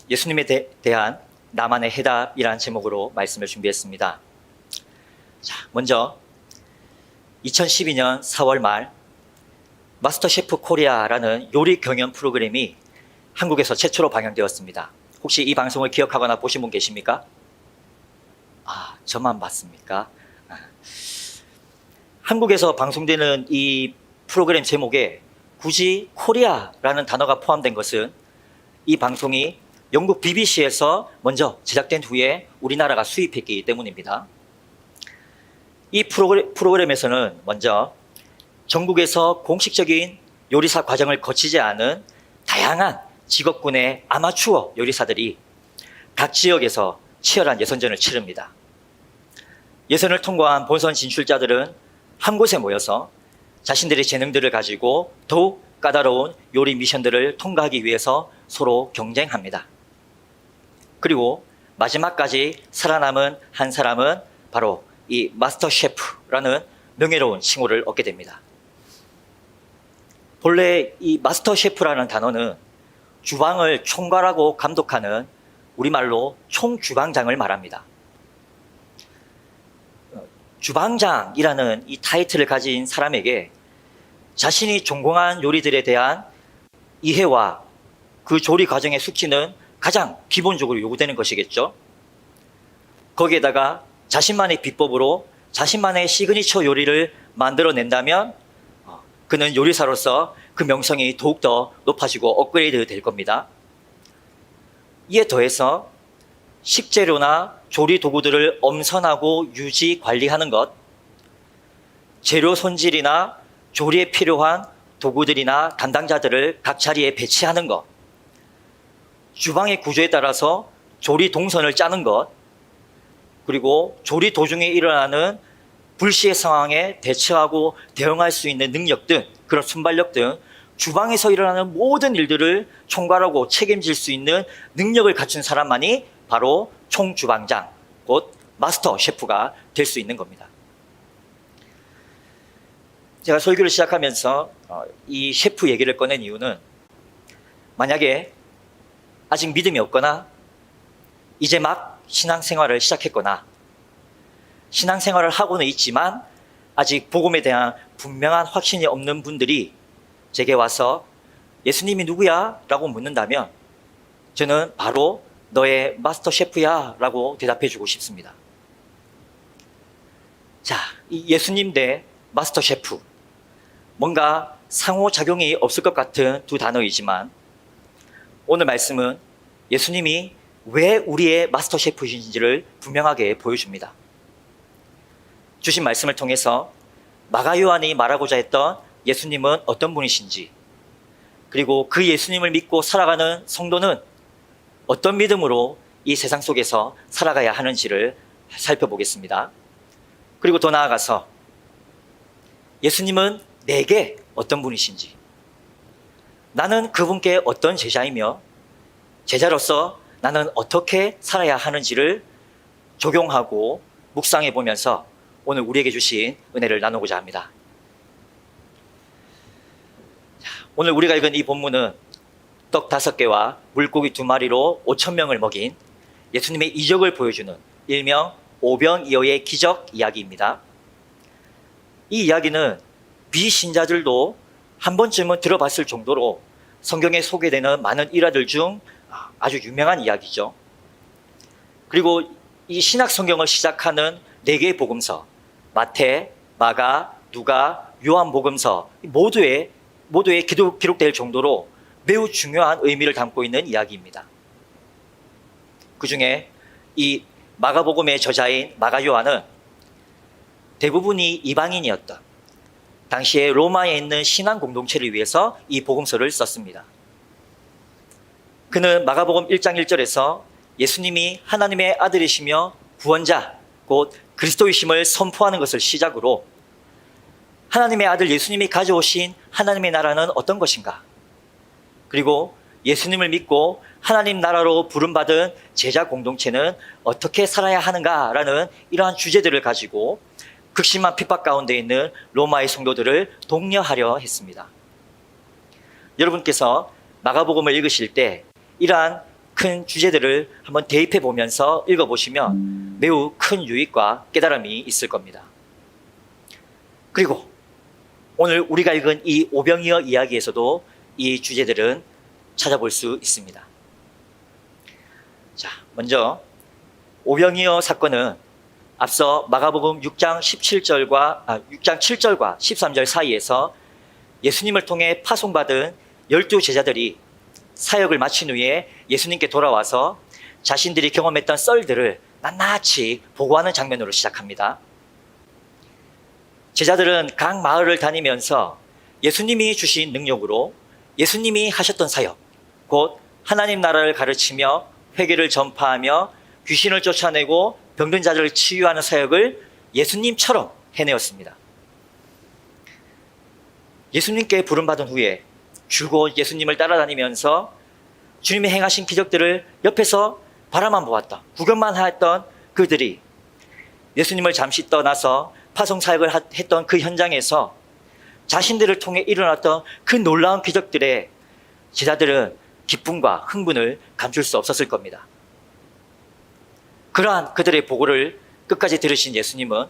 예수님에 대한 나만의 해답이라는 제목으로 말씀을 준비했습니다. 자, 먼저 2012년 4월 말 마스터 셰프 코리아라는 요리 경연 프로그램이 한국에서 최초로 방영되었습니다. 혹시 이 방송을 기억하거나 보신 분 계십니까? 저만 봤습니까? 한국에서 방송되는 이 프로그램 제목에 굳이 코리아라는 단어가 포함된 것은 이 방송이 영국 BBC에서 먼저 제작된 후에 우리나라가 수입했기 때문입니다. 이 프로그램에서는 먼저 전국에서 공식적인 요리사 과정을 거치지 않은 다양한 직업군의 아마추어 요리사들이 각 지역에서 치열한 예선전을 치릅니다. 예선을 통과한 본선 진출자들은 한 곳에 모여서 자신들의 재능들을 가지고 더욱 까다로운 요리 미션들을 통과하기 위해서 서로 경쟁합니다. 그리고 마지막까지 살아남은 한 사람은 바로 이 마스터 셰프라는 명예로운 칭호를 얻게 됩니다. 본래 이 마스터 셰프라는 단어는 주방을 총괄하고 감독하는 우리말로 총주방장을 말합니다. 주방장이라는 이 타이틀을 가진 사람에게 자신이 전공한 요리들에 대한 이해와 그 조리 과정의 숙지는 가장 기본적으로 요구되는 것이겠죠. 거기에다가 자신만의 비법으로 자신만의 시그니처 요리를 만들어낸다면 그는 요리사로서 그 명성이 더욱더 높아지고 업그레이드 될 겁니다. 이에 더해서 식재료나 조리 도구들을 엄선하고 유지 관리하는 것, 재료 손질이나 조리에 필요한 도구들이나 담당자들을 각 자리에 배치하는 것, 주방의 구조에 따라서 조리 동선을 짜는 것, 그리고 조리 도중에 일어나는 불시의 상황에 대처하고 대응할 수 있는 능력 등, 그런 순발력 등 주방에서 일어나는 모든 일들을 총괄하고 책임질 수 있는 능력을 갖춘 사람만이 바로 총주방장, 곧 마스터 셰프가 될 수 있는 겁니다. 제가 설교를 시작하면서 이 셰프 얘기를 꺼낸 이유는 만약에 아직 믿음이 없거나 이제 막 신앙생활을 시작했거나 신앙생활을 하고는 있지만 아직 복음에 대한 분명한 확신이 없는 분들이 제게 와서 예수님이 누구야? 라고 묻는다면 저는 바로 너의 마스터 셰프야 라고 대답해 주고 싶습니다. 자, 이 예수님 대 마스터 셰프, 뭔가 상호작용이 없을 것 같은 두 단어이지만 오늘 말씀은 예수님이 왜 우리의 마스터 셰프이신지를 분명하게 보여줍니다. 주신 말씀을 통해서 마가 요한이 말하고자 했던 예수님은 어떤 분이신지, 그리고 그 예수님을 믿고 살아가는 성도는 어떤 믿음으로 이 세상 속에서 살아가야 하는지를 살펴보겠습니다. 그리고 더 나아가서 예수님은 내게 어떤 분이신지, 나는 그분께 어떤 제자이며 제자로서 나는 어떻게 살아야 하는지를 적용하고 묵상해 보면서 오늘 우리에게 주신 은혜를 나누고자 합니다. 오늘 우리가 읽은 이 본문은 떡 5개와 물고기 2마리로 5,000명을 먹인 예수님의 이적을 보여주는 일명 오병이어의 기적 이야기입니다. 이 이야기는 비신자들도 한 번쯤은 들어봤을 정도로 성경에 소개되는 많은 일화들 중 아주 유명한 이야기죠. 그리고 이 신약 성경을 시작하는 4개의 복음서, 마태, 마가, 누가, 요한 복음서 모두에 기록될 정도로 매우 중요한 의미를 담고 있는 이야기입니다. 그 중에 이 마가복음의 저자인 마가 요한은 대부분이 이방인이었던 당시에 로마에 있는 신앙 공동체를 위해서 이 복음서를 썼습니다. 그는 마가복음 1장 1절에서 예수님이 하나님의 아들이시며 구원자, 곧 그리스도이심을 선포하는 것을 시작으로 하나님의 아들 예수님이 가져오신 하나님의 나라는 어떤 것인가? 그리고 예수님을 믿고 하나님 나라로 부름받은 제자 공동체는 어떻게 살아야 하는가라는 이러한 주제들을 가지고 극심한 핍박 가운데 있는 로마의 성도들을 독려하려 했습니다. 여러분께서 마가복음을 읽으실 때 이러한 큰 주제들을 한번 대입해 보면서 읽어보시면 매우 큰 유익과 깨달음이 있을 겁니다. 그리고 오늘 우리가 읽은 이 오병이어 이야기에서도 이 주제들은 찾아볼 수 있습니다. 자, 먼저 오병이어 사건은 앞서 마가복음 6장 7절과 13절 사이에서 예수님을 통해 파송받은 12제자들이 사역을 마친 후에 예수님께 돌아와서 자신들이 경험했던 썰들을 낱낱이 보고하는 장면으로 시작합니다. 제자들은 각 마을을 다니면서 예수님이 주신 능력으로 예수님이 하셨던 사역, 곧 하나님 나라를 가르치며 회개를 전파하며 귀신을 쫓아내고 병든 자들을 치유하는 사역을 예수님처럼 해내었습니다. 예수님께 부름받은 후에 줄곧 예수님을 따라다니면서 주님이 행하신 기적들을 옆에서 바라만 보았다, 구경만 했던 그들이 예수님을 잠시 떠나서 파송 사역을 했던 그 현장에서 자신들을 통해 일어났던 그 놀라운 기적들에 제자들은 기쁨과 흥분을 감출 수 없었을 겁니다. 그러한 그들의 보고를 끝까지 들으신 예수님은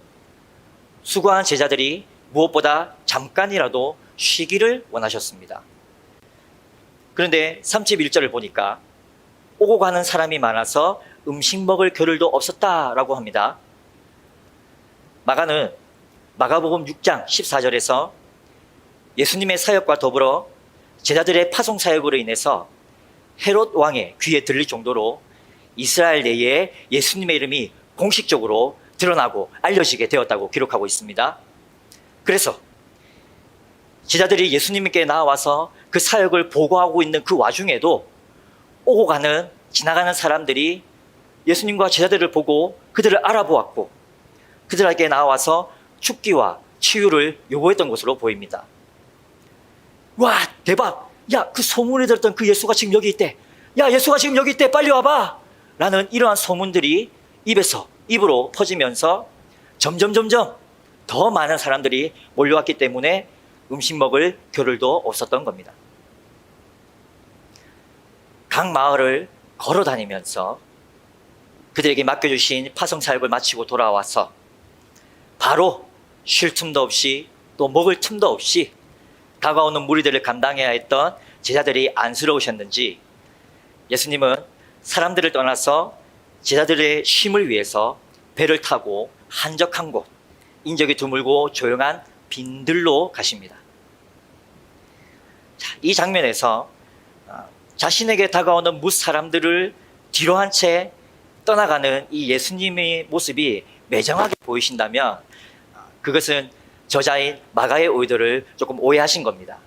수고한 제자들이 무엇보다 잠깐이라도 쉬기를 원하셨습니다. 그런데 31절을 보니까 오고 가는 사람이 많아서 음식 먹을 겨를도 없었다라고 합니다. 마가는 마가복음 6장 14절에서 예수님의 사역과 더불어 제자들의 파송 사역으로 인해서 헤롯 왕의 귀에 들릴 정도로 이스라엘 내에 예수님의 이름이 공식적으로 드러나고 알려지게 되었다고 기록하고 있습니다. 그래서 제자들이 예수님께 나와서 그 사역을 보고하고 있는 그 와중에도 오고 가는 지나가는 사람들이 예수님과 제자들을 보고 그들을 알아보았고 그들에게 나와서 죽기와 치유를 요구했던 것으로 보입니다. 와, 대박! 야, 그 소문이 들었던 그 예수가 지금 여기 있대. 야, 예수가 지금 여기 있대. 빨리 와봐. 라는 이러한 소문들이 입에서 입으로 퍼지면서 점점 더 많은 사람들이 몰려왔기 때문에 음식 먹을 겨를도 없었던 겁니다. 각 마을을 걸어 다니면서 그들에게 맡겨주신 파송 사역을 마치고 돌아와서 바로 쉴 틈도 없이 또 먹을 틈도 없이 다가오는 무리들을 감당해야 했던 제자들이 안쓰러우셨는지 예수님은 사람들을 떠나서 제자들의 쉼을 위해서 배를 타고 한적한 곳, 인적이 드물고 조용한 빈들로 가십니다. 자, 이 장면에서 자신에게 다가오는 뭇 사람들을 뒤로 한 채 떠나가는 이 예수님의 모습이 매정하게 보이신다면 그것은 저자인 마가의 의도를 조금 오해하신 겁니다.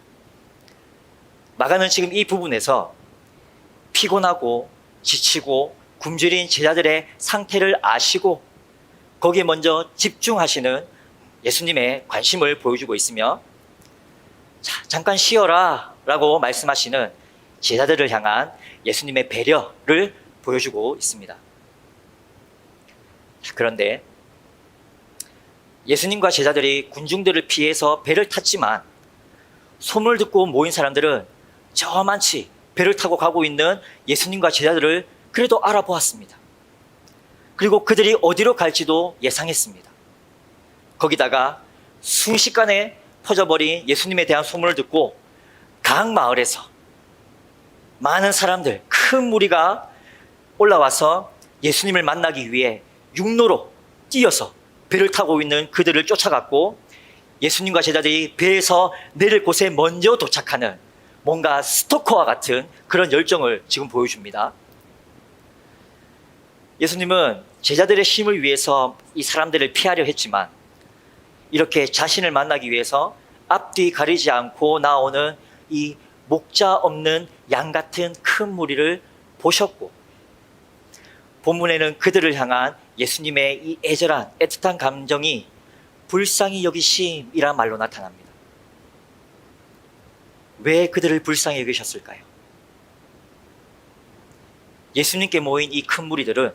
마가는 지금 이 부분에서 피곤하고 지치고 굶주린 제자들의 상태를 아시고 거기에 먼저 집중하시는 예수님의 관심을 보여주고 있으며 자, 잠깐 쉬어라 라고 말씀하시는 제자들을 향한 예수님의 배려를 보여주고 있습니다. 그런데 예수님과 제자들이 군중들을 피해서 배를 탔지만 소문을 듣고 모인 사람들은 저만치 배를 타고 가고 있는 예수님과 제자들을 그래도 알아보았습니다. 그리고 그들이 어디로 갈지도 예상했습니다. 거기다가 순식간에 퍼져버린 예수님에 대한 소문을 듣고 각 마을에서 많은 사람들, 큰 무리가 올라와서 예수님을 만나기 위해 육로로 뛰어서 배를 타고 있는 그들을 쫓아갔고 예수님과 제자들이 배에서 내릴 곳에 먼저 도착하는 뭔가 스토커와 같은 그런 열정을 지금 보여줍니다. 예수님은 제자들의 쉼을 위해서 이 사람들을 피하려 했지만 이렇게 자신을 만나기 위해서 앞뒤 가리지 않고 나오는 이 목자 없는 양 같은 큰 무리를 보셨고 본문에는 그들을 향한 예수님의 이 애절한 애틋한 감정이 불쌍히 여기심이란 말로 나타납니다. 왜 그들을 불쌍히 여기셨을까요? 예수님께 모인 이 큰 무리들은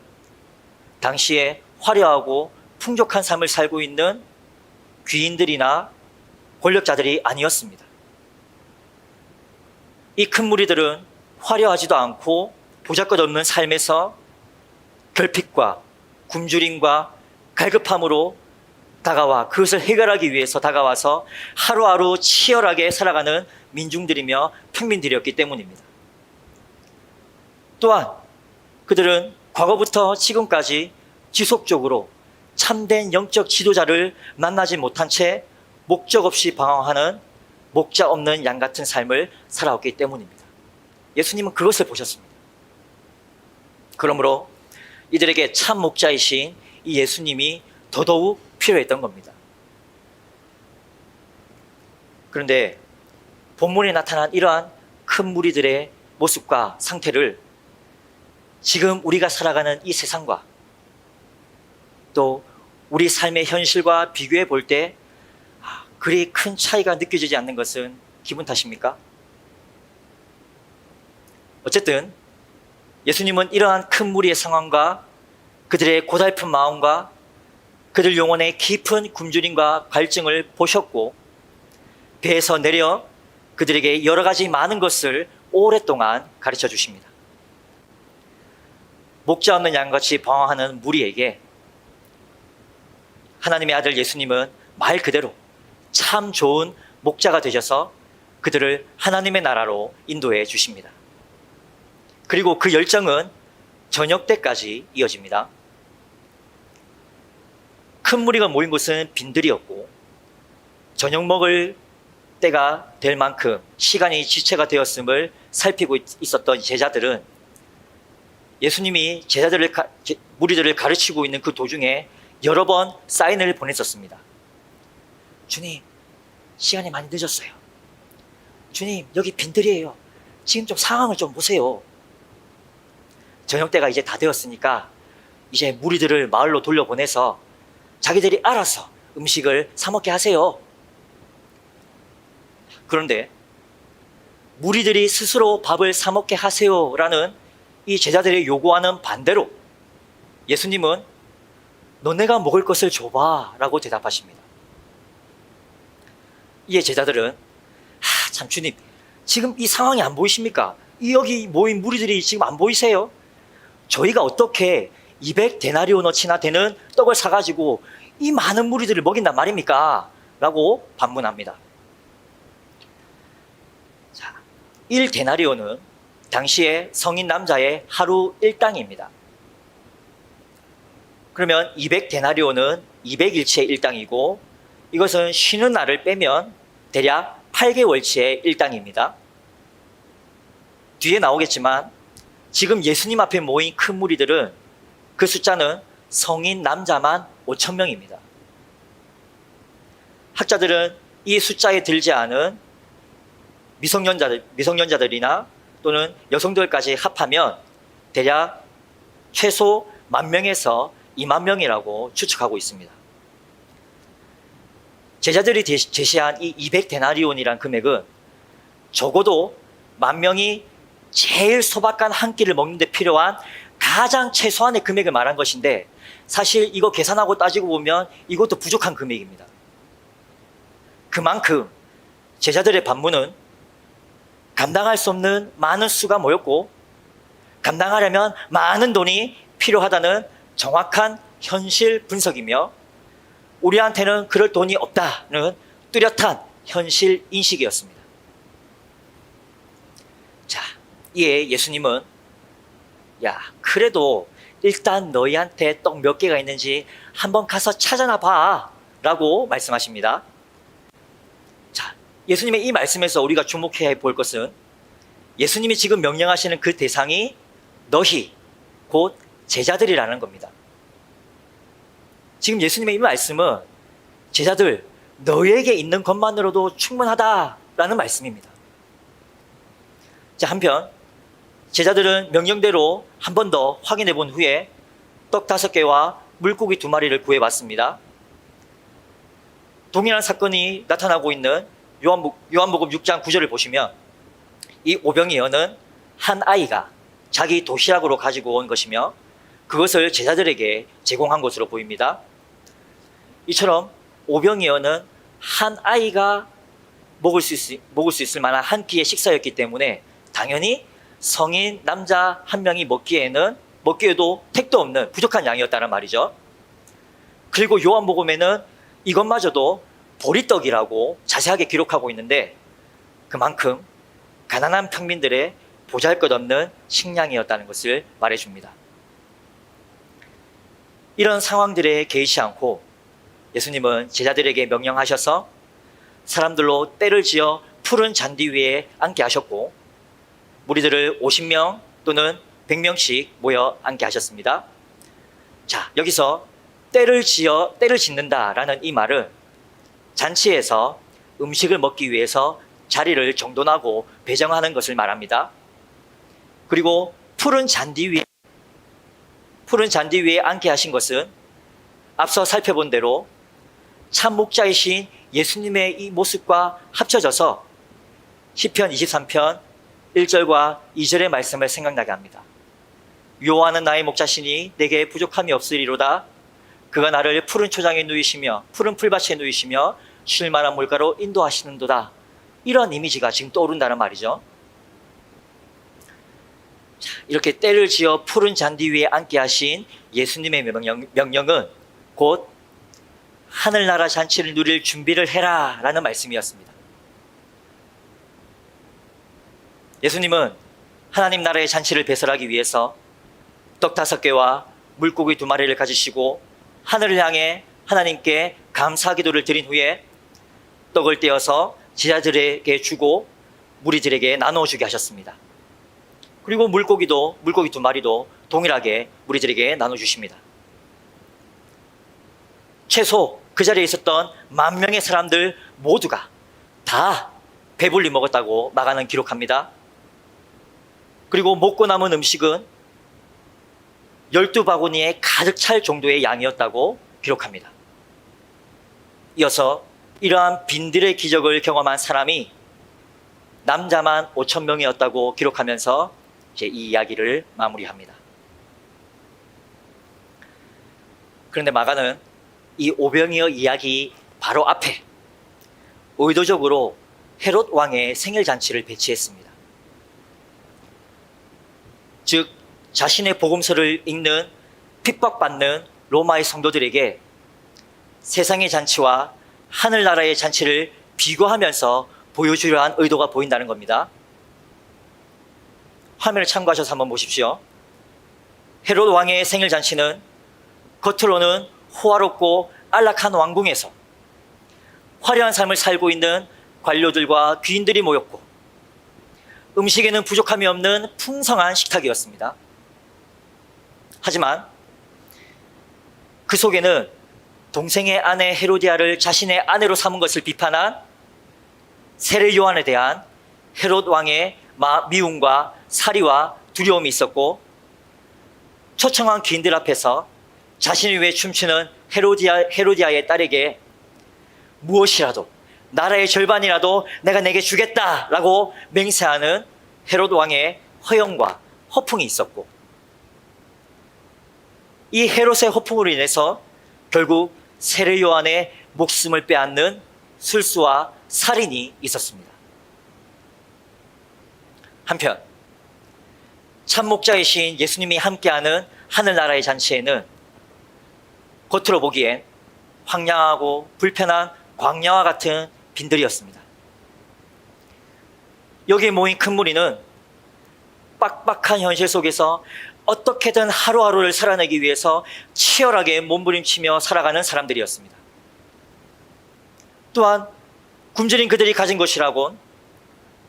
당시에 화려하고 풍족한 삶을 살고 있는 귀인들이나 권력자들이 아니었습니다. 이 큰 무리들은 화려하지도 않고 보잘것없는 삶에서 결핍과 굶주림과 갈급함으로 다가와 그것을 해결하기 위해서 다가와서 하루하루 치열하게 살아가는 민중들이며 평민들이었기 때문입니다. 또한 그들은 과거부터 지금까지 지속적으로 참된 영적 지도자를 만나지 못한 채 목적 없이 방황하는 목자 없는 양 같은 삶을 살아왔기 때문입니다. 예수님은 그것을 보셨습니다. 그러므로 이들에게 참 목자이신 이 예수님이 더더욱 필요했던 겁니다. 그런데 본문에 나타난 이러한 큰 무리들의 모습과 상태를 지금 우리가 살아가는 이 세상과 또 우리 삶의 현실과 비교해 볼 때 그리 큰 차이가 느껴지지 않는 것은 기분 탓입니까? 어쨌든 예수님은 이러한 큰 무리의 상황과 그들의 고달픈 마음과 그들 영혼의 깊은 굶주림과 갈증을 보셨고 배에서 내려 그들에게 여러 가지 많은 것을 오랫동안 가르쳐 주십니다. 목자 없는 양같이 방황하는 무리에게 하나님의 아들 예수님은 말 그대로 참 좋은 목자가 되셔서 그들을 하나님의 나라로 인도해 주십니다. 그리고 그 열정은 저녁 때까지 이어집니다. 큰 무리가 모인 곳은 빈들이었고 저녁 먹을 때가 될 만큼 시간이 지체가 되었음을 살피고 있었던 제자들은 예수님이 무리들을 가르치고 있는 그 도중에 여러 번 사인을 보냈었습니다. 주님, 시간이 많이 늦었어요. 주님, 여기 빈들이에요. 지금 좀 상황을 좀 보세요. 저녁 때가 이제 다 되었으니까 이제 무리들을 마을로 돌려보내서 자기들이 알아서 음식을 사 먹게 하세요. 그런데 무리들이 스스로 밥을 사 먹게 하세요라는 이 제자들의 요구와는 반대로 예수님은 너네가 먹을 것을 줘봐 라고 대답하십니다. 이에 제자들은 참 주님, 지금 이 상황이 안 보이십니까? 여기 모인 무리들이 지금 안 보이세요? 저희가 어떻게 200데나리오너치나 되는 떡을 사가지고 이 많은 무리들을 먹인단 말입니까? 라고 반문합니다. 자, 1데나리오는 당시에 성인 남자의 하루 일당입니다. 그러면 200데나리오는 200일치의 일당이고 이것은 쉬는 날을 빼면 대략 8개월치의 일당입니다. 뒤에 나오겠지만 지금 예수님 앞에 모인 큰 무리들은 그 숫자는 성인 남자만 5,000명입니다. 학자들은 이 숫자에 들지 않은 미성년자들이나 또는 여성들까지 합하면 대략 최소 10,000명에서 20,000명이라고 추측하고 있습니다. 제자들이 제시한 이 200데나리온이란 금액은 적어도 10,000명이 제일 소박한 한 끼를 먹는 데 필요한 가장 최소한의 금액을 말한 것인데 사실 이거 계산하고 따지고 보면 이것도 부족한 금액입니다. 그만큼 제자들의 반문은 감당할 수 없는 많은 수가 모였고 감당하려면 많은 돈이 필요하다는 정확한 현실 분석이며 우리한테는 그럴 돈이 없다는 뚜렷한 현실 인식이었습니다. 자, 이에 예수님은 그래도 일단 너희한테 떡 몇 개가 있는지 한번 가서 찾아나 봐 라고 말씀하십니다. 자, 예수님의 이 말씀에서 우리가 주목해야 볼 것은 예수님이 지금 명령하시는 그 대상이 너희 곧 제자들이라는 겁니다. 지금 예수님의 이 말씀은 제자들 너희에게 있는 것만으로도 충분하다라는 말씀입니다. 자, 한편 제자들은 명령대로 한 번 더 확인해 본 후에 떡 5개와 물고기 2마리를 구해봤습니다. 동일한 사건이 나타나고 있는 요한복음 6장 9절을 보시면 이 오병이 어는 한 아이가 자기 도시락으로 가지고 온 것이며 그것을 제자들에게 제공한 것으로 보입니다. 이처럼 오병이 어는 한 아이가 먹을 수 있을 만한 한 끼의 식사였기 때문에 당연히 성인 남자 한 명이 먹기에도 택도 없는 부족한 양이었다는 말이죠. 그리고 요한복음에는 이것마저도 보리떡이라고 자세하게 기록하고 있는데 그만큼 가난한 평민들의 보잘것없는 식량이었다는 것을 말해줍니다. 이런 상황들에 개의치 않고 예수님은 제자들에게 명령하셔서 사람들로 떼를 지어 푸른 잔디 위에 앉게 하셨고 무리들을 50명 또는 100명씩 모여 앉게 하셨습니다. 자, 여기서 떼를 짓는다라는 이 말은 잔치에서 음식을 먹기 위해서 자리를 정돈하고 배정하는 것을 말합니다. 그리고 푸른 잔디 위에 앉게 하신 것은 앞서 살펴본 대로 참 목자이신 예수님의 이 모습과 합쳐져서 시편 23편 1절과 2절의 말씀을 생각나게 합니다. 여호와는 나의 목자시니 내게 부족함이 없으리로다. 그가 나를 푸른 초장에 누이시며 푸른 풀밭에 누이시며 쉴 만한 물가로 인도하시는도다. 이런 이미지가 지금 떠오른다는 말이죠. 자, 이렇게 떼를 지어 푸른 잔디 위에 앉게 하신 예수님의 명령은 곧 하늘나라 잔치를 누릴 준비를 해라 라는 말씀이었습니다. 예수님은 하나님 나라의 잔치를 배설하기 위해서 떡 5개와 물고기 2마리를 가지시고 하늘을 향해 하나님께 감사 기도를 드린 후에 떡을 떼어서 제자들에게 주고 무리들에게 나누어 주게 하셨습니다. 그리고 물고기 2마리도 동일하게 무리들에게 나눠 주십니다. 최소 그 자리에 있었던 10,000명의 사람들 모두가 다 배불리 먹었다고 마가는 기록합니다. 그리고 먹고 남은 음식은 12바구니에 가득 찰 정도의 양이었다고 기록합니다. 이어서 이러한 빈들의 기적을 경험한 사람이 남자만 5,000명이었다고 기록하면서 이제 이 이야기를 마무리합니다. 그런데 마가는 이 오병이어 이야기 바로 앞에 의도적으로 헤롯 왕의 생일잔치를 배치했습니다. 즉 자신의 복음서를 읽는 핍박받는 로마의 성도들에게 세상의 잔치와 하늘나라의 잔치를 비교하면서 보여주려 한 의도가 보인다는 겁니다. 화면을 참고하셔서 한번 보십시오. 헤롯 왕의 생일잔치는 겉으로는 호화롭고 안락한 왕궁에서 화려한 삶을 살고 있는 관료들과 귀인들이 모였고 음식에는 부족함이 없는 풍성한 식탁이었습니다. 하지만 그 속에는 동생의 아내 헤로디아를 자신의 아내로 삼은 것을 비판한 세례 요한에 대한 헤롯 왕의 미움과 사리와 두려움이 있었고 초청한 귀인들 앞에서 자신을 위해 춤추는 헤로디아의 딸에게 무엇이라도 나라의 절반이라도 내가 내게 주겠다라고 맹세하는 헤롯 왕의 허영과 허풍이 있었고 이 헤롯의 허풍으로 인해서 결국 세례 요한의 목숨을 빼앗는 술수와 살인이 있었습니다. 한편 참 목자이신 예수님이 함께하는 하늘나라의 잔치에는 겉으로 보기엔 황량하고 불편한 광야와 같은 빈들이었습니다. 여기에 모인 큰 무리는 빡빡한 현실 속에서 어떻게든 하루하루를 살아내기 위해서 치열하게 몸부림치며 살아가는 사람들이었습니다. 또한 굶주린 그들이 가진 것이라곤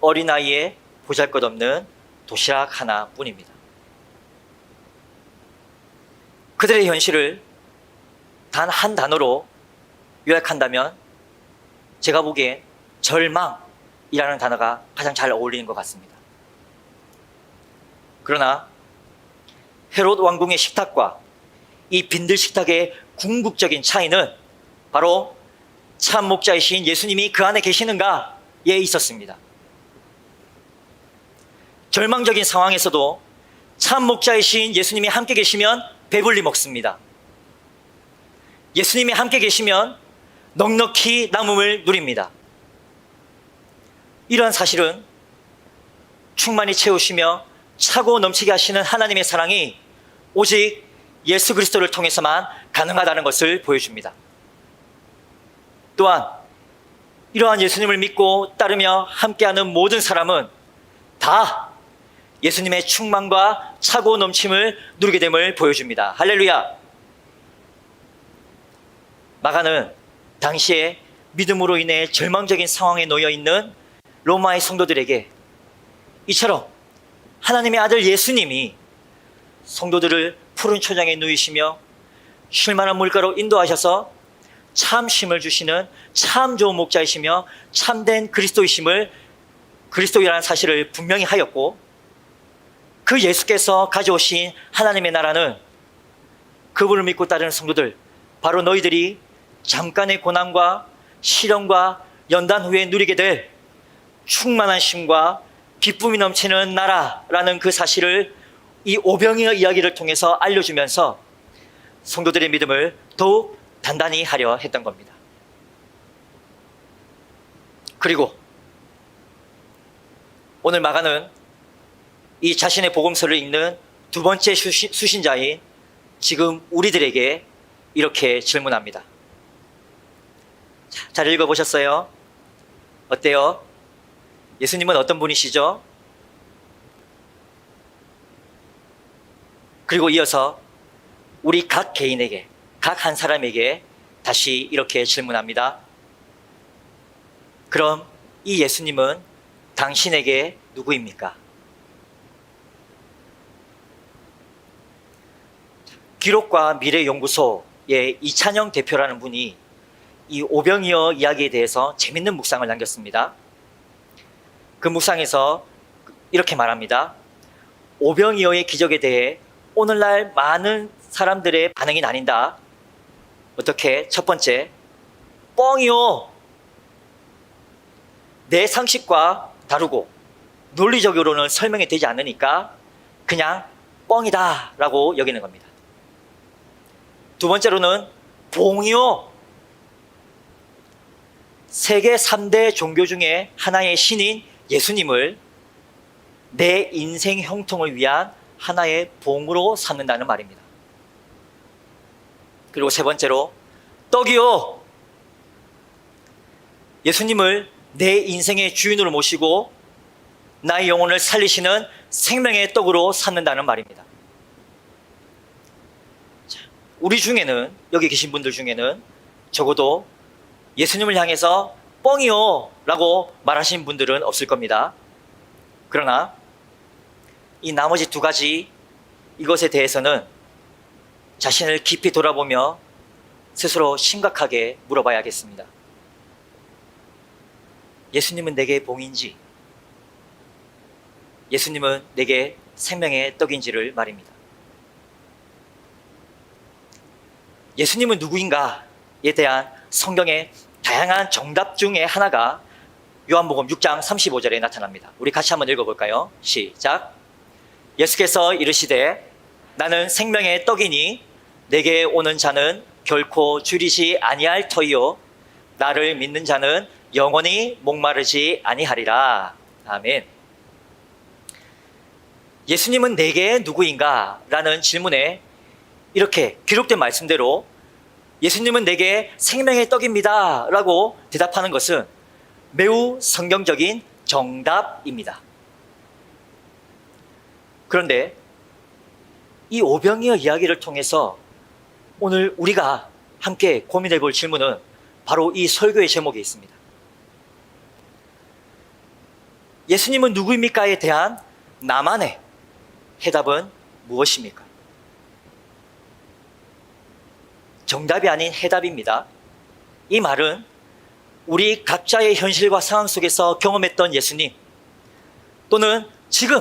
어린아이의 보잘것없는 도시락 하나뿐입니다. 그들의 현실을 단 한 단어로 요약한다면 제가 보기에 절망이라는 단어가 가장 잘 어울리는 것 같습니다. 그러나 헤롯 왕궁의 식탁과 이 빈들 식탁의 궁극적인 차이는 바로 참 목자이신 예수님이 그 안에 계시는가에 있었습니다. 절망적인 상황에서도 참 목자이신 예수님이 함께 계시면 배불리 먹습니다. 예수님이 함께 계시면 넉넉히 남음을 누립니다. 이러한 사실은 충만히 채우시며 차고 넘치게 하시는 하나님의 사랑이 오직 예수 그리스도를 통해서만 가능하다는 것을 보여줍니다. 또한 이러한 예수님을 믿고 따르며 함께하는 모든 사람은 다 예수님의 충만과 차고 넘침을 누리게 됨을 보여줍니다. 할렐루야! 마가는 당시에 믿음으로 인해 절망적인 상황에 놓여 있는 로마의 성도들에게 이처럼 하나님의 아들 예수님이 성도들을 푸른 초장에 누이시며 쉴만한 물가로 인도하셔서 참 쉼을 주시는 참 좋은 목자이시며 참된 그리스도이심을 그리스도이라는 사실을 분명히 하였고, 그 예수께서 가져오신 하나님의 나라는 그분을 믿고 따르는 성도들, 바로 너희들이 잠깐의 고난과 시련과 연단 후에 누리게 될 충만한 쉼과 기쁨이 넘치는 나라라는 그 사실을 이 오병이어 이야기를 통해서 알려주면서 성도들의 믿음을 더욱 단단히 하려 했던 겁니다. 그리고 오늘 마가는 이 자신의 복음서를 읽는 두 번째 수신자인 지금 우리들에게 이렇게 질문합니다. 잘 읽어보셨어요? 어때요? 예수님은 어떤 분이시죠? 그리고 이어서 우리 각 개인에게, 각 한 사람에게 다시 이렇게 질문합니다. 그럼 이 예수님은 당신에게 누구입니까? 기록과 미래연구소의 이찬영 대표라는 분이 이 오병이어 이야기에 대해서 재밌는 묵상을 남겼습니다. 그 묵상에서 이렇게 말합니다. 오병이어의 기적에 대해 오늘날 많은 사람들의 반응이 나뉜다. 어떻게? 첫 번째, 뻥이요. 내 상식과 다르고 논리적으로는 설명이 되지 않으니까 그냥 뻥이다 라고 여기는 겁니다. 두 번째로는 봉이요. 세계 3대 종교 중에 하나의 신인 예수님을 내 인생 형통을 위한 하나의 봉으로 삼는다는 말입니다. 그리고 세 번째로 떡이요. 예수님을 내 인생의 주인으로 모시고 나의 영혼을 살리시는 생명의 떡으로 삼는다는 말입니다. 우리 중에는, 여기 계신 분들 중에는 적어도 예수님을 향해서 뻥이요 라고 말하신 분들은 없을 겁니다. 그러나 이 나머지 두 가지, 이것에 대해서는 자신을 깊이 돌아보며 스스로 심각하게 물어봐야겠습니다. 예수님은 내게 봉인지, 예수님은 내게 생명의 떡인지를 말입니다. 예수님은 누구인가에 대한 성경의 다양한 정답 중에 하나가 요한복음 6장 35절에 나타납니다. 우리 같이 한번 읽어볼까요? 시작. 예수께서 이르시되 나는 생명의 떡이니 내게 오는 자는 결코 줄이지 아니할 터이요 나를 믿는 자는 영원히 목마르지 아니하리라. 아멘. 예수님은 내게 누구인가? 라는 질문에 이렇게 기록된 말씀대로 예수님은 내게 생명의 떡입니다 라고 대답하는 것은 매우 성경적인 정답입니다. 그런데 이 오병이어 이야기를 통해서 오늘 우리가 함께 고민해 볼 질문은 바로 이 설교의 제목에 있습니다. 예수님은 누구입니까에 대한 나만의 해답은 무엇입니까? 정답이 아닌 해답입니다. 이 말은 우리 각자의 현실과 상황 속에서 경험했던 예수님, 또는 지금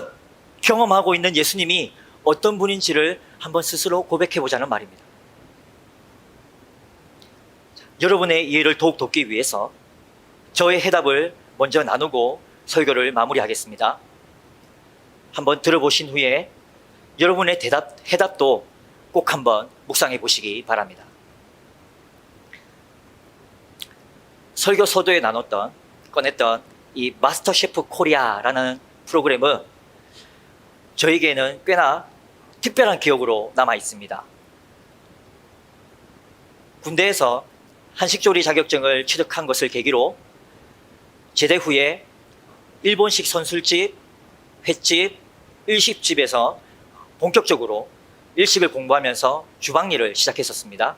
경험하고 있는 예수님이 어떤 분인지를 한번 스스로 고백해 보자는 말입니다. 여러분의 이해를 더욱 돕기 위해서 저의 해답을 먼저 나누고 설교를 마무리하겠습니다. 한번 들어보신 후에 여러분의 해답도 꼭 한번 묵상해 보시기 바랍니다. 설교 서두에 꺼냈던 이 마스터 셰프 코리아라는 프로그램은 저에게는 꽤나 특별한 기억으로 남아 있습니다. 군대에서 한식조리 자격증을 취득한 것을 계기로 제대 후에 일본식 선술집, 횟집, 일식집에서 본격적으로 일식을 공부하면서 주방 일을 시작했었습니다.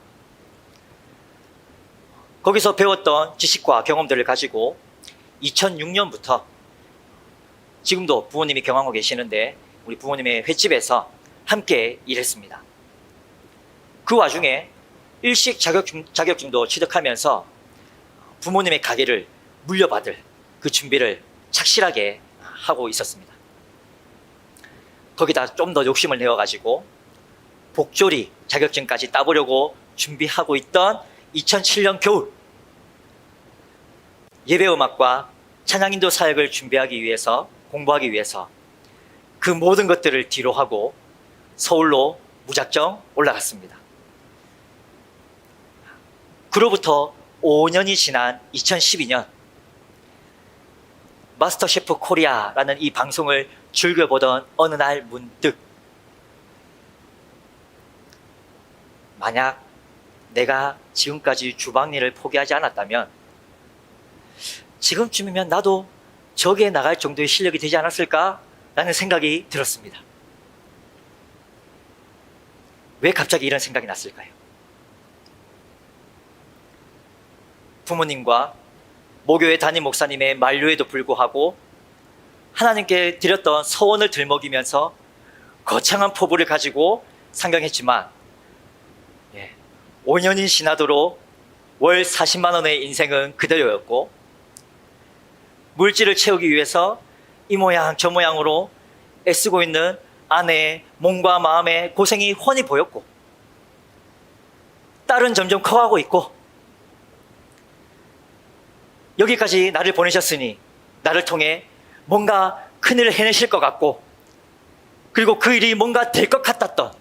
거기서 배웠던 지식과 경험들을 가지고 2006년부터 지금도 부모님이 경영하고 계시는데 우리 부모님의 횟집에서 함께 일했습니다. 그 와중에 일식 자격증도 취득하면서 부모님의 가게를 물려받을 그 준비를 착실하게 하고 있었습니다. 거기다 좀 더 욕심을 내어가지고 복조리 자격증까지 따보려고 준비하고 있던 2007년 겨울, 예배음악과 찬양인도 사역을 준비하기 위해서, 공부하기 위해서 그 모든 것들을 뒤로 하고 서울로 무작정 올라갔습니다. 그로부터 5년이 지난 2012년, 마스터 셰프 코리아라는 이 방송을 즐겨보던 어느 날 문득 만약 내가 지금까지 주방 일을 포기하지 않았다면 지금쯤이면 나도 저기에 나갈 정도의 실력이 되지 않았을까? 라는 생각이 들었습니다. 왜 갑자기 이런 생각이 났을까요? 부모님과 모교회 담임 목사님의 만류에도 불구하고 하나님께 드렸던 서원을 들먹이면서 거창한 포부를 가지고 상경했지만 5년이 지나도록 월 40만 원의 인생은 그대로였고 물질을 채우기 위해서 이 모양 저 모양으로 애쓰고 있는 아내의 몸과 마음의 고생이 훤히 보였고 딸은 점점 커가고 있고 여기까지 나를 보내셨으니 나를 통해 뭔가 큰일을 해내실 것 같고 그리고 그 일이 뭔가 될 것 같았던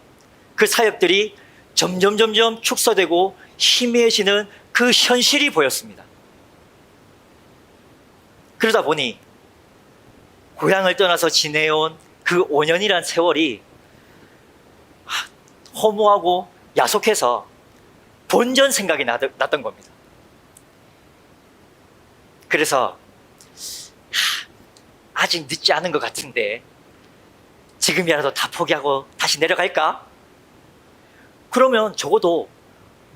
그 사역들이 점점 축소되고 희미해지는 그 현실이 보였습니다. 그러다 보니 고향을 떠나서 지내온 그 5년이란 세월이 허무하고 야속해서 본전 생각이 났던 겁니다. 그래서 아직 늦지 않은 것 같은데 지금이라도 다 포기하고 다시 내려갈까? 그러면 적어도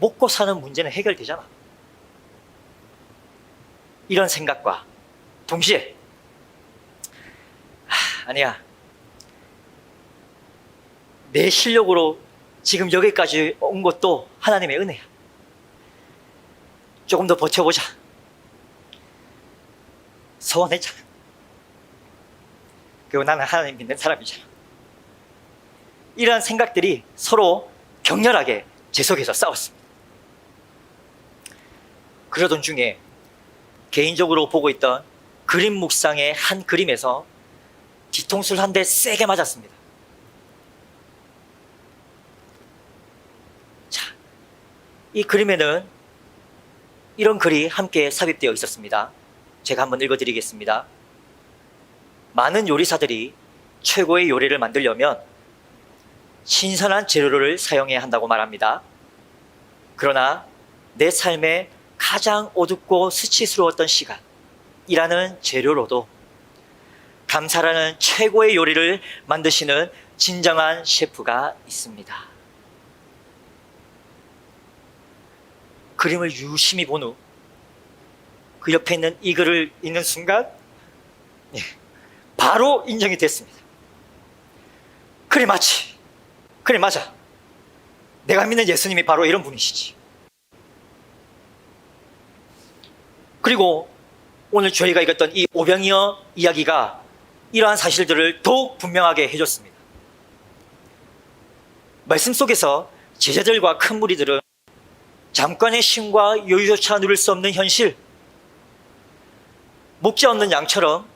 먹고 사는 문제는 해결되잖아. 이런 생각과 동시에 아니야, 내 실력으로 지금 여기까지 온 것도 하나님의 은혜야. 조금 더 버텨보자. 서원했잖아. 그리고 나는 하나님 믿는 사람이잖아. 이러한 생각들이 서로 격렬하게 제 속에서 싸웠습니다. 그러던 중에 개인적으로 보고 있던 그림 묵상의 한 그림에서 뒤통수를 한 대 세게 맞았습니다. 자, 이 그림에는 이런 글이 함께 삽입되어 있었습니다. 제가 한번 읽어드리겠습니다. 많은 요리사들이 최고의 요리를 만들려면 신선한 재료를 사용해야 한다고 말합니다. 그러나 내 삶에 가장 어둡고 수치스러웠던 시간이라는 재료로도 감사라는 최고의 요리를 만드시는 진정한 셰프가 있습니다. 그림을 유심히 본 후 그 옆에 있는 이 글을 읽는 순간 바로 인정이 됐습니다. 그래 맞지. 그래 맞아. 내가 믿는 예수님이 바로 이런 분이시지. 그리고 오늘 저희가 읽었던 이 오병이어 이야기가 이러한 사실들을 더욱 분명하게 해줬습니다. 말씀 속에서 제자들과 큰 무리들은 잠깐의 쉼과 여유조차 누릴 수 없는 현실, 목자 없는 양처럼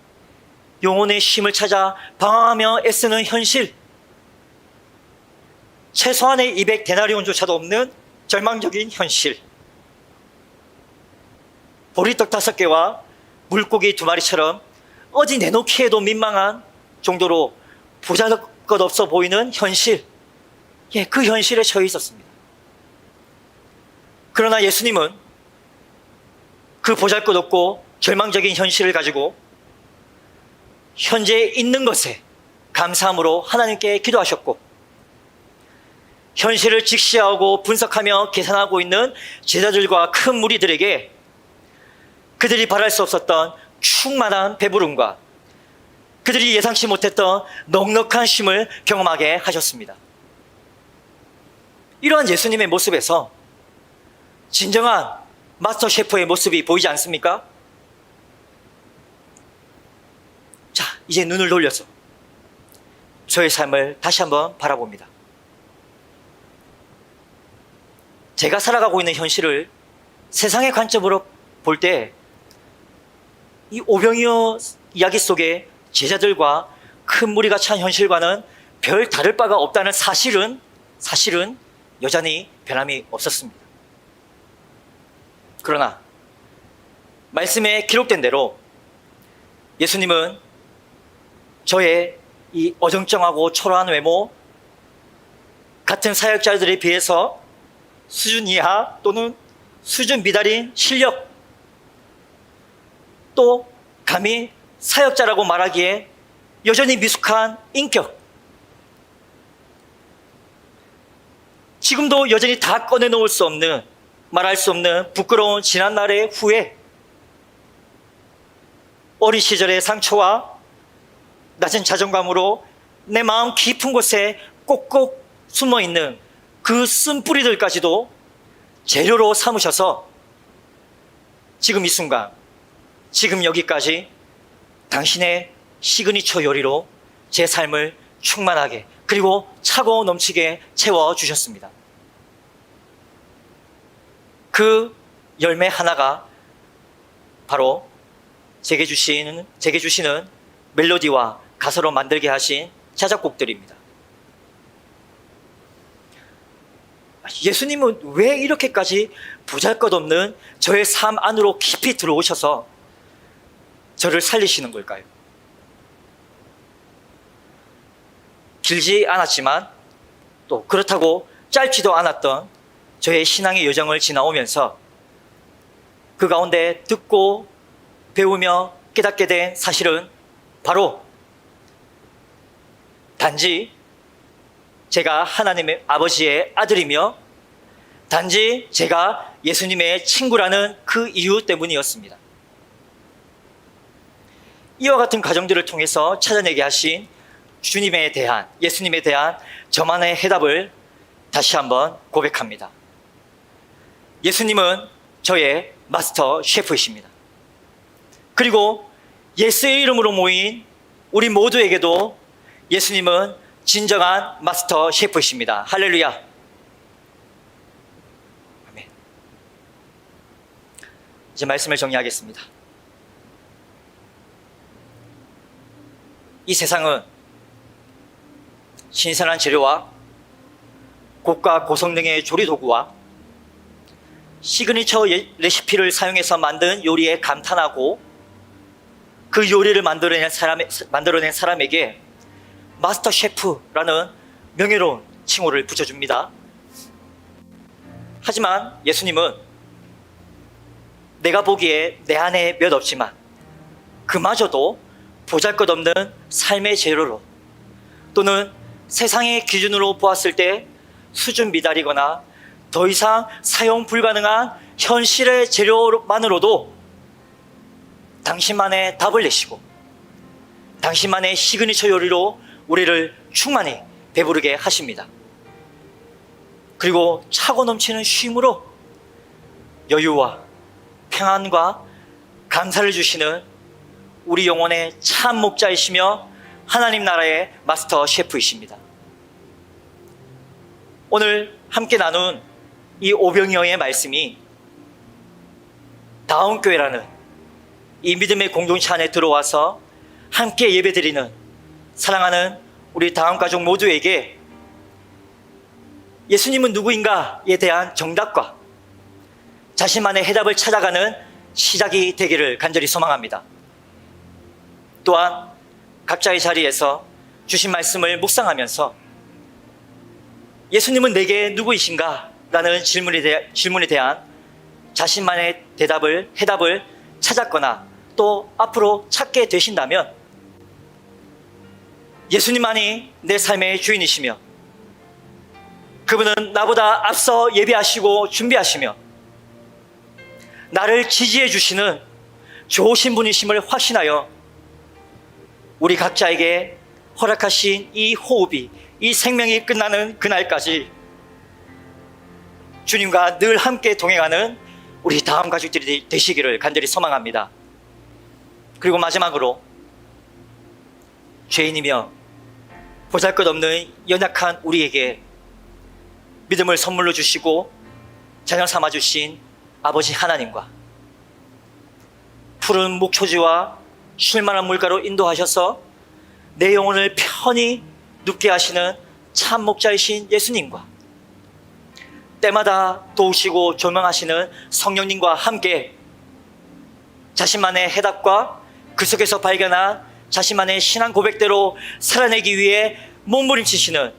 영혼의 쉼을 찾아 방황하며 애쓰는 현실, 최소한의 200데나리온조차도 없는 절망적인 현실, 보리떡 5개와 물고기 2마리처럼 어디 내놓기에도 민망한 정도로 보잘것없어 보이는 현실, 그 현실에 처해 있었습니다. 그러나 예수님은 그 보잘것없고 절망적인 현실을 가지고 현재 있는 것에 감사함으로 하나님께 기도하셨고, 현실을 직시하고 분석하며 계산하고 있는 제자들과 큰 무리들에게 그들이 바랄 수 없었던 충만한 배부름과 그들이 예상치 못했던 넉넉한 쉼을 경험하게 하셨습니다. 이러한 예수님의 모습에서 진정한 마스터 셰프의 모습이 보이지 않습니까? 자, 이제 눈을 돌려서 저의 삶을 다시 한번 바라봅니다. 제가 살아가고 있는 현실을 세상의 관점으로 볼 때 이 오병이어 이야기 속에 제자들과 큰 무리가 찬 현실과는 별 다를 바가 없다는 사실은 여전히 변함이 없었습니다. 그러나 말씀에 기록된 대로 예수님은 저의 이 어정쩡하고 초라한 외모, 같은 사역자들에 비해서 수준 이하 또는 수준 미달인 실력, 또 감히 사역자라고 말하기에 여전히 미숙한 인격, 지금도 여전히 다 꺼내놓을 수 없는, 말할 수 없는 부끄러운 지난날의 후회, 어린 시절의 상처와 낮은 자존감으로 내 마음 깊은 곳에 꼭꼭 숨어있는 그 쓴뿌리들까지도 재료로 삼으셔서 지금 이 순간, 지금 여기까지 당신의 시그니처 요리로 제 삶을 충만하게 그리고 차고 넘치게 채워주셨습니다. 그 열매 하나가 바로 제게 주시는 멜로디와 가사로 만들게 하신 자작곡들입니다. 예수님은 왜 이렇게까지 보잘것없는 저의 삶 안으로 깊이 들어오셔서 저를 살리시는 걸까요? 길지 않았지만 또 그렇다고 짧지도 않았던 저의 신앙의 여정을 지나오면서 그 가운데 듣고 배우며 깨닫게 된 사실은 바로 단지 제가 하나님의 아버지의 아들이며 단지 제가 예수님의 친구라는 그 이유 때문이었습니다. 이와 같은 가정들을 통해서 찾아내게 하신 주님에 대한, 예수님에 대한 저만의 해답을 다시 한번 고백합니다. 예수님은 저의 마스터 셰프이십니다. 그리고 예수의 이름으로 모인 우리 모두에게도 예수님은 진정한 마스터 셰프이십니다. 할렐루야. 아멘. 이제 말씀을 정리하겠습니다. 이 세상은 신선한 재료와 고가 고성능의 조리 도구와 시그니처 레시피를 사용해서 만든 요리에 감탄하고 그 요리를 만들어낸 사람에게 마스터 셰프라는 명예로운 칭호를 붙여줍니다. 하지만 예수님은 내가 보기에 내 안에 몇 없지만 그마저도 보잘것없는 삶의 재료로 또는 세상의 기준으로 보았을 때 수준 미달이거나 더 이상 사용 불가능한 현실의 재료만으로도 당신만의 답을 내시고 당신만의 시그니처 요리로 우리를 충만히 배부르게 하십니다. 그리고 차고 넘치는 쉼으로 여유와 평안과 감사를 주시는 우리 영혼의 참 목자이시며 하나님 나라의 마스터 셰프이십니다. 오늘 함께 나눈 이 오병이어의 말씀이 다운교회라는 이 믿음의 공동체 안에 들어와서 함께 예배드리는 사랑하는 우리 다운가족 모두에게 예수님은 누구인가에 대한 정답과 자신만의 해답을 찾아가는 시작이 되기를 간절히 소망합니다. 또한 각자의 자리에서 주신 말씀을 묵상하면서 예수님은 내게 누구이신가? 라는 질문에 대한 자신만의 해답을 찾았거나 또 앞으로 찾게 되신다면 예수님만이 내 삶의 주인이시며 그분은 나보다 앞서 예비하시고 준비하시며 나를 지지해 주시는 좋으신 분이심을 확신하여 우리 각자에게 허락하신 이 호흡이, 이 생명이 끝나는 그날까지 주님과 늘 함께 동행하는 우리 다음 가족들이 되시기를 간절히 소망합니다. 그리고 마지막으로 죄인이며 보잘것없는 연약한 우리에게 믿음을 선물로 주시고 자녀 삼아주신 아버지 하나님과 푸른 목초지와 쉴만한 물가로 인도하셔서 내 영혼을 편히 눕게 하시는 참 목자이신 예수님과 때마다 도우시고 조명하시는 성령님과 함께 자신만의 해답과 그 속에서 발견한 자신만의 신앙 고백대로 살아내기 위해 몸부림치시는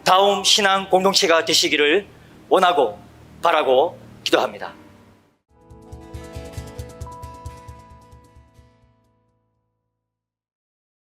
다음 신앙 공동체가 되시기를 원하고 바라고 기도합니다.